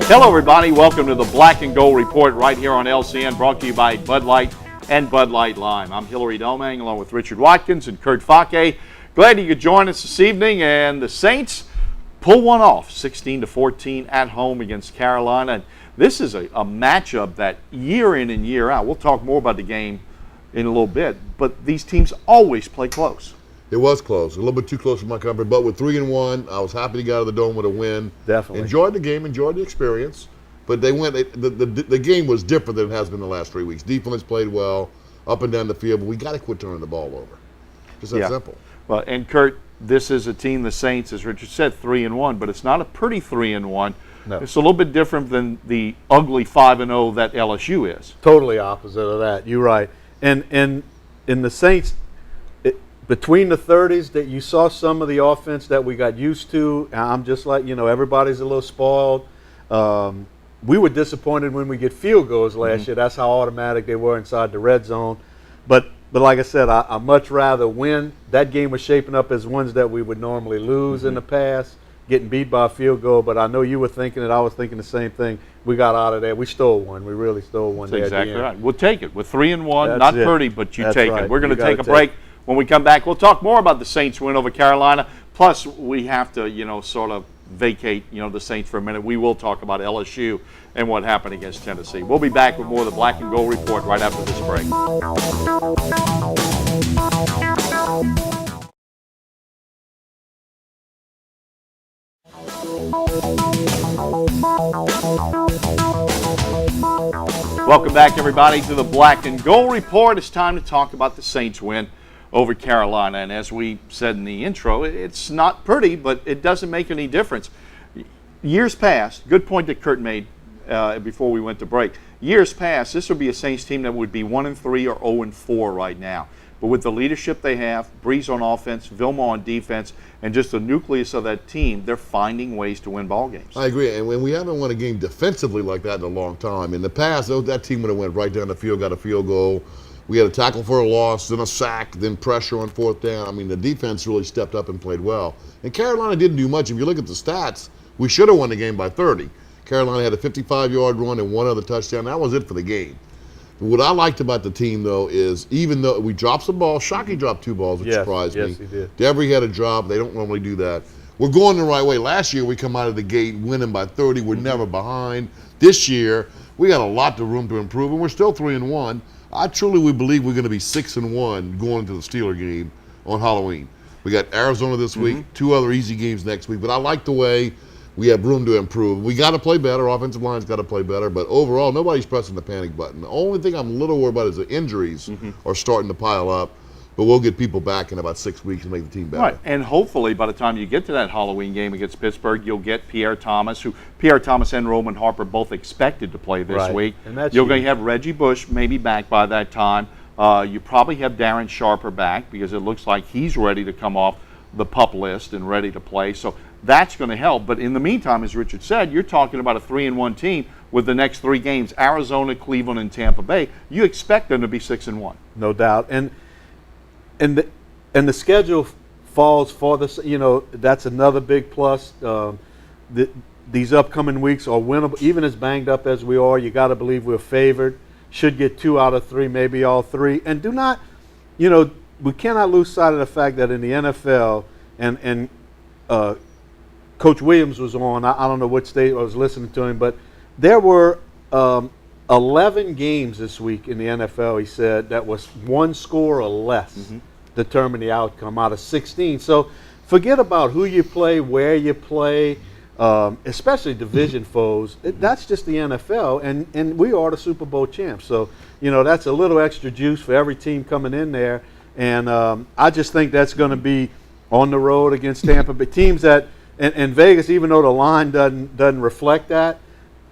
Hello, everybody. Welcome to the Black and Gold Report right here on LCN, brought to you by Bud Light and Bud Light Lime. I'm Hillary Domang, along with Richard Watkins and Kurt Fake. Glad you could join us this evening. And the Saints pull one off, 16-14 at home against Carolina. And this is a matchup that year in and year out, we'll talk more about the game in a little bit, but these teams always play close. It was close, a little bit too close for my comfort, but with 3-1, I was happy to get out of the dome with a win. Definitely. Enjoyed the game, enjoyed the experience, but the game was different than it has been the last 3 weeks. Defense played well, up and down the field, but we got to quit turning the ball over. Just that simple. Well, and Kurt, this is a team, the Saints, as Richard said, 3-1, but it's not a pretty 3-1. No. It's a little bit different than the ugly 5-0 that LSU is. Totally opposite of that. You're right. And in the Saints, between the 30s, that you saw some of the offense that we got used to. I'm just like, everybody's a little spoiled. We were disappointed when we get field goals last year. That's how automatic they were inside the red zone. But like I said, I much rather win. That game was shaping up as ones that we would normally lose in the past, getting beat by a field goal. But I know you were thinking it. I was thinking the same thing. We got out of there. We stole one. We really stole one. That's exactly right. We'll take it. We're 3-1, That's not it. pretty, but you That's take right. it. We're going You to take gotta a break. When we come back, we'll talk more about the Saints win over Carolina. Plus, we have to, sort of vacate, the Saints for a minute. We will talk about LSU and what happened against Tennessee. We'll be back with more of the Black and Gold Report right after this break. Welcome back, everybody, to the Black and Gold Report. It's time to talk about the Saints win over Carolina. And as we said in the intro, it's not pretty, but it doesn't make any difference. Years past, good point that Kurt made before we went to break. Years past, this would be a Saints team that would be 1-3 or 0-4 right now. But with the leadership they have, Breeze on offense, Vilma on defense, and just the nucleus of that team, they're finding ways to win ball games. I agree, and when we haven't won a game defensively like that in a long time. In the past, that team would have went right down the field, got a field goal. We had a tackle for a loss, then a sack, then pressure on fourth down. I mean, the defense really stepped up and played well. And Carolina didn't do much. If you look at the stats, we should have won the game by 30. Carolina had a 55-yard run and one other touchdown. That was it for the game. What I liked about the team, though, is even though we dropped some balls, Shockey dropped 2 balls, which surprised me. Yes, he did. Devery had a drop. They don't normally do that. We're going the right way. Last year, we come out of the gate winning by 30. We're never behind. This year, we got a lot of room to improve, and we're still 3-1. I truly believe we're going to be 6-1 going into the Steeler game on Halloween. We got Arizona this week, 2 other easy games next week, but I like the way we have room to improve. We got to play better. Offensive line's got to play better. But overall, nobody's pressing the panic button. The only thing I'm a little worried about is the injuries are starting to pile up. But we'll get people back in about 6 weeks and make the team better. Right, and hopefully by the time you get to that Halloween game against Pittsburgh, you'll get Pierre Thomas and Roman Harper both expected to play this week. And that's You're going to have Reggie Bush maybe back by that time. You probably have Darren Sharper back because it looks like he's ready to come off the PUP list and ready to play. So that's going to help. But in the meantime, as Richard said, you're talking about a 3-1 team with the next 3 games, Arizona, Cleveland, and Tampa Bay. You expect them to be 6-1. No doubt. And the schedule falls for the, that's another big plus. These upcoming weeks are winnable. Even as banged up as we are, you got to believe we're favored. Should get 2 out of 3, maybe all 3. And do not, we cannot lose sight of the fact that in the NFL, and Coach Williams was on, I don't know what state I was listening to him, but there were 11 games this week in the NFL, he said, that was 1 score or less determine the outcome out of 16. So forget about who you play, where you play, especially division foes. That's just the NFL, and we are the Super Bowl champs. So, that's a little extra juice for every team coming in there. And I just think that's going to be on the road against Tampa Bay. Teams that, and Vegas, even though the line doesn't reflect that,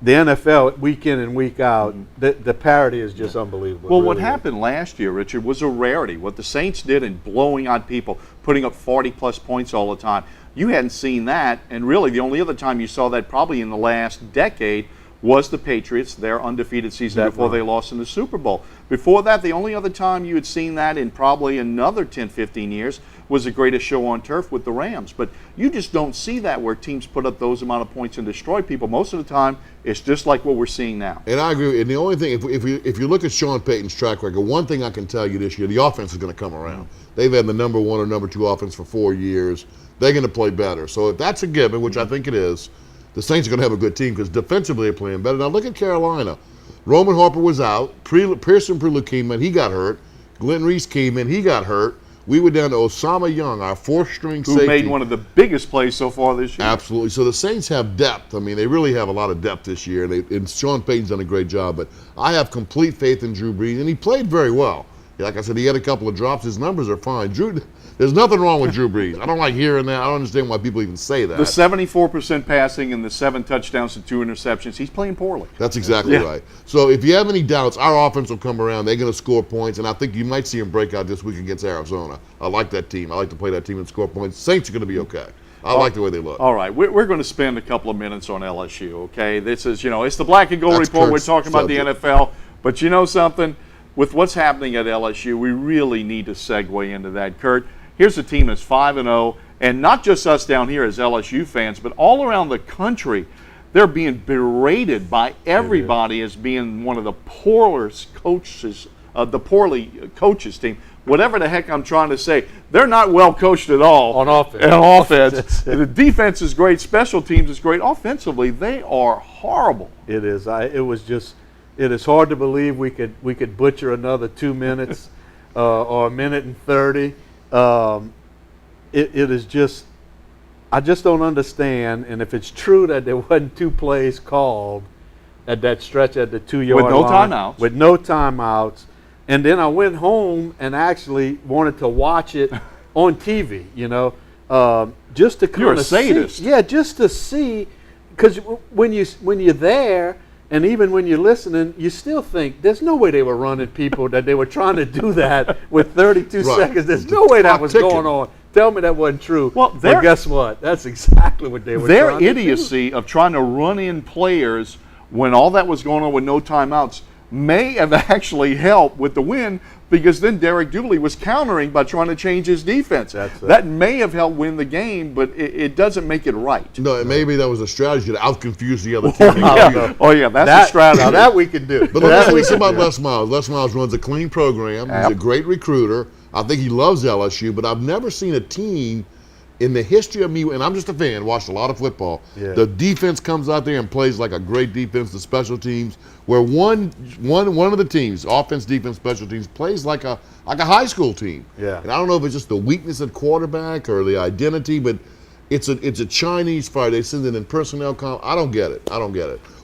the NFL week in and week out, the parity is just unbelievable. Well, what happened last year, Richard, was a rarity. What the Saints did in blowing out people, putting up 40-plus points all the time, you hadn't seen that. And really, the only other time you saw that probably in the last decade was the Patriots, their undefeated season That before run. they lost in the Super Bowl. Before that, the only other time you had seen that in probably another 10, 15 years was the greatest show on turf with the Rams. But you just don't see that where teams put up those amount of points and destroy people. Most of the time, it's just like what we're seeing now. And I agree. And the only thing, if you look at Sean Payton's track record, one thing I can tell you this year, the offense is going to come around. They've had the number 1 or number 2 offense for 4 years. They're going to play better. So if that's a given, which I think it is, the Saints are going to have a good team because defensively they're playing better. Now look at Carolina. Roman Harper was out. Pearson Prelude came in. He got hurt. Glenn Reese came in. He got hurt. We were down to Osama Young, our 4th-string safety. Who made one of the biggest plays so far this year. Absolutely. So the Saints have depth. I mean, they really have a lot of depth this year, and Sean Payton's done a great job. But I have complete faith in Drew Brees, and he played very well. Like I said, he had a couple of drops. His numbers are fine. There's nothing wrong with Drew Brees. I don't like hearing that. I don't understand why people even say that. The 74% passing and the 7 touchdowns to 2 interceptions, he's playing poorly. That's exactly right. So if you have any doubts, our offense will come around. They're going to score points, and I think you might see them break out this week against Arizona. I like that team. I like to play that team and score points. Saints are going to be okay. I like the way they look. All right, we're going to spend a couple of minutes on LSU, okay? This is, it's the Black and Gold That's Report. Kurt's We're talking about subject. the NFL. But you know something? With what's happening at LSU, we really need to segue into that. Kurt, here's a team that's 5-0, and not just us down here as LSU fans, but all around the country, they're being berated by everybody as being one of the poorest coaches, the poorly coaches team. Whatever the heck I'm trying to say, they're not well coached at all. On offense. On offense. The defense is great. Special teams is great. Offensively, they are horrible. It is. It is hard to believe we could butcher another 2 minutes or 1:30. It is just, I just don't understand. And if it's true that there wasn't 2 plays called at that stretch at the 2-yard line. With no timeouts. With no timeouts. And then I went home and actually wanted to watch it on TV, just to kind You're a of sadist. see. Yeah, just to see, because when you're there, and even when you're listening, you still think there's no way they were running people, that they were trying to do that with 32 Right. seconds. There's no way that clock was ticking. going on. Tell me that wasn't true. Well, but guess what? That's exactly what they were Their trying to do. idiocy of trying to run in players when all that was going on with no timeouts may have actually helped with the win, because then Derek Dooley was countering by trying to change his defense. That's it. That may have helped win the game, but it doesn't make it right. No, maybe that was a strategy to out-confuse the other Oh, team. yeah. Oh, yeah, that's a That, strategy. now that we can do. But let me That tell we you can something about do. Les Miles. Les Miles runs a clean program. Yep. He's a great recruiter. I think he loves LSU, but I've never seen a team in the history of me, and I'm just a fan, watched a lot of football. Yeah. The defense comes out there and plays like a great defense, the special teams, where one of the teams, offense, defense, special teams, plays like a high school team. Yeah. And I don't know if it's just the weakness at quarterback or the identity, but it's a Chinese fire. They send it in personnel comp. I don't get it.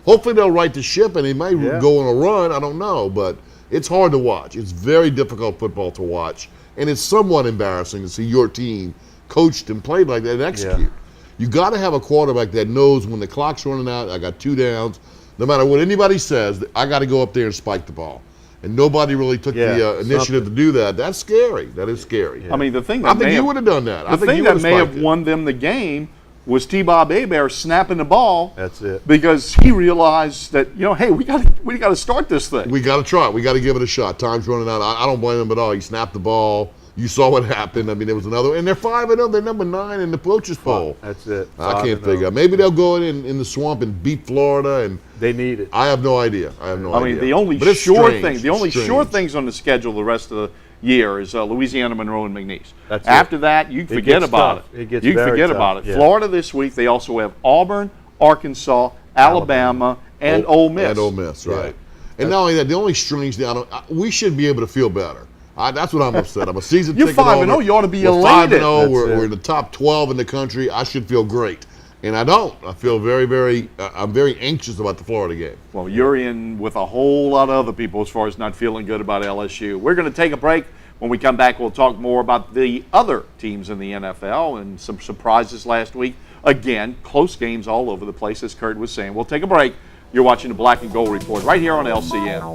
Hopefully they'll right the ship and they may go on a run. I don't know, but it's hard to watch. It's very difficult football to watch, and it's somewhat embarrassing to see your team coached and played like that and execute. Yeah. You got to have a quarterback that knows when the clock's running out, I got 2 downs. No matter what anybody says, I got to go up there and spike the ball. And nobody really took the initiative to do that. That's scary. That is scary. I mean, the thing I that think may you have, would have done that. I the think thing you that would've may have spiked it. won them the game was T-Bob Hebert snapping the ball. That's it. Because he realized that, hey, we got to start this thing. We got to try it. We got to give it a shot. Time's running out. I don't blame him at all. He snapped the ball. You saw what happened. I mean, there was another, and they're 5-0. They're number 9 in the coaches poll. That's it. I can't 5-0. figure out. Maybe they'll go in the swamp and beat Florida, and They need it. I have no idea. I mean, the only But it's sure strange. thing, the only Strange. sure things on the schedule the rest of the year is Louisiana, Monroe, and McNeese. That's it. After that, you can forget gets about tough. it. It gets You can very forget tough, about it. yeah. Florida this week. They also have Auburn, Arkansas, Alabama, and Ole Miss. And Ole Miss, right. And not only that, the only strange thing, we should be able to feel better. That's what I'm upset. I'm a season You're ticket 5-0. holder. You ought to be We're elated. 5-0. That's We're it. in the top 12 in the country. I should feel great. And I don't. I feel very, very, I'm very anxious about the Florida game. Well, you're in with a whole lot of other people as far as not feeling good about LSU. We're going to take a break. When we come back, we'll talk more about the other teams in the NFL and some surprises last week. Again, close games all over the place, as Kurt was saying. We'll take a break. You're watching the Black and Gold Report right here on LCN.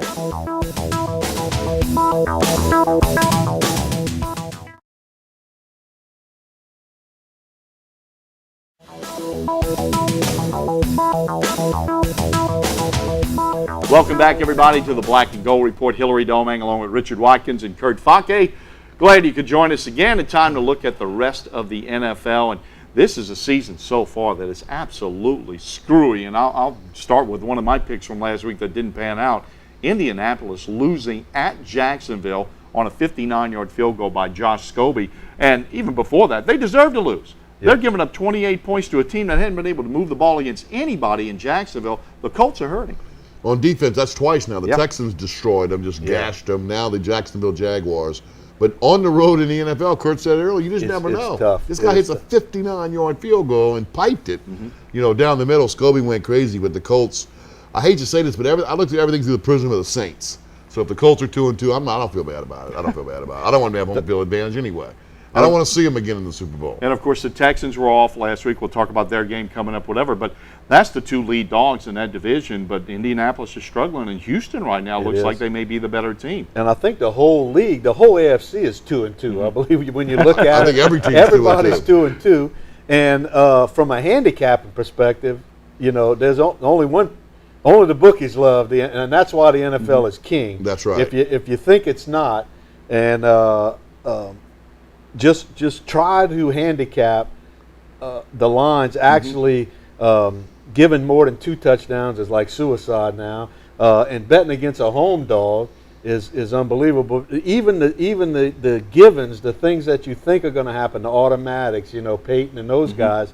Welcome back, everybody, to the Black and Gold Report. Hillary Domang along with Richard Watkins and Kurt Fake. Glad you could join us again. It's time to look at the rest of the NFL. And this is a season so far that is absolutely screwy. And I'll start with one of my picks from last week that didn't pan out. Indianapolis losing at Jacksonville on a 59-yard field goal by Josh Scobie. And even before that, they deserved to lose. They're giving up 28 points to a team that hadn't been able to move the ball against anybody in Jacksonville. The Colts are hurting. On defense, that's twice now. The Yep. Texans destroyed them, just gashed them. Now the Jacksonville Jaguars. But on the road in the NFL, Kurt said earlier, you just never it's know. tough. This guy It hits is a 59-yard field goal and piped it. Down the middle. Scobie went crazy with the Colts. I hate to say this, but I looked at everything through the prism of the Saints. So if the Colts are 2-2, I don't feel bad about it. I don't want to have home field advantage anyway. I don't want to see them again in the Super Bowl. And, of course, the Texans were off last week. We'll talk about their game coming up, whatever. But that's the two lead dogs in that division. But Indianapolis is struggling, and Houston right now looks is. like they may be the better team. And I think the whole league, the whole AFC is 2-2. I believe when you look at I it, think every team's everybody's 2-2. 2-2. And from a handicapping perspective, there's only one. Only the bookies love and that's why the NFL is king. That's right. If you think it's not, and just try to handicap the lines. Actually, giving more than 2 touchdowns is like suicide now, and betting against a home dog is unbelievable. Even the givens, the things that you think are going to happen, the automatics, Peyton and those guys.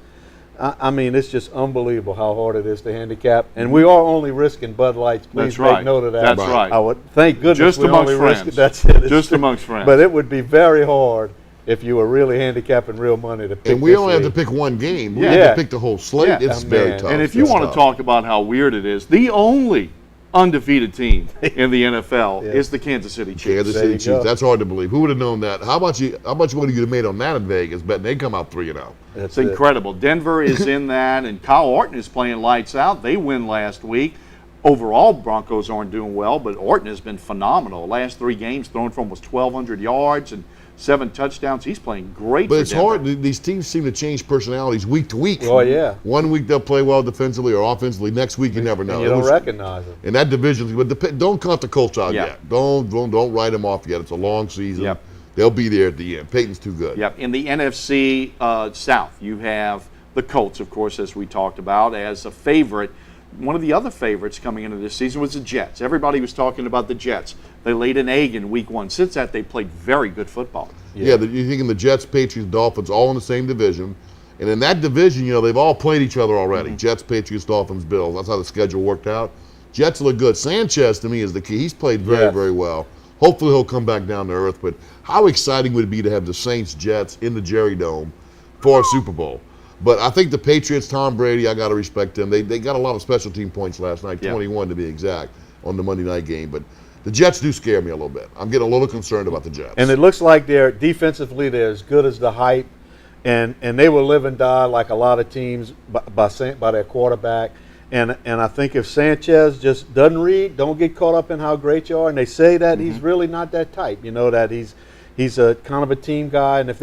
I mean, it's just unbelievable how hard it is to handicap, and we are only risking Bud Lights. Please That's right. make note of that. That's right. I would thank goodness Just we amongst only risk friends. it. That's it. It's Just true. amongst friends. But it would be very hard if you were really handicapping real money to pick. And we this only have to league. pick one game. We Yeah. have to pick the whole slate. Yeah. It's Oh, very man. tough. And if you It's want to tough. talk about how weird it is, the only undefeated team in the NFL Yeah. is the Kansas City Chiefs. Kansas There City you Chiefs. go. That's hard to believe. Who would have known that? How much money you have made on that in Vegas? Betting they come out 3-0. That's It's it. incredible. Denver is in that, and Kyle Orton is playing lights out. They win last week. Overall, Broncos aren't doing well, but Orton has been phenomenal. Last 3 games, thrown for almost 1,200 yards and 7 touchdowns. He's playing great But for it's Denver. hard. These teams seem to change personalities week to week. Oh yeah. One week they'll play well defensively or offensively. Next week you never know. And you It don't was- recognize them. In that division, but don't count the Colts out Yeah. yet. Don't write them off yet. It's a long season. Yep. They'll be there at the end. Peyton's too good. Yep. In the NFC South, you have the Colts, of course, as we talked about, as a favorite. One of the other favorites coming into this season was the Jets. Everybody was talking about the Jets. They laid an egg in week 1. Since that, they played very good football. Yeah, you're thinking the Jets, Patriots, Dolphins, all in the same division. And in that division, they've all played each other already. Jets, Patriots, Dolphins, Bills. That's how the schedule worked out. Jets look good. Sanchez, to me, is the key. He's played very, Yes. very well. Hopefully he'll come back down to earth. But how exciting would it be to have the Saints, Jets in the Jerry Dome for a Super Bowl? But I think the Patriots, Tom Brady, I got to respect them. They got a lot of special team points last night, Yeah. 21 to be exact, on the Monday night game. But the Jets do scare me a little bit. I'm getting a little concerned about the Jets. And it looks like they're defensively they're as good as the hype, and they will live and die like a lot of teams by their quarterback. And I think if Sanchez just doesn't read, don't get caught up in how great you are, and they say that he's really not that type, that he's a kind of a team guy, and if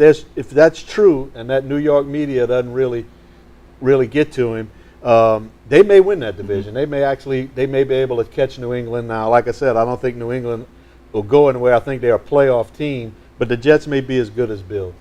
that's true, and that New York media doesn't really get to him, they may win that division. They may be able to catch New England. Now, like I said, I don't think New England will go anywhere. I think they're a playoff team, but the Jets may be as good as Bill.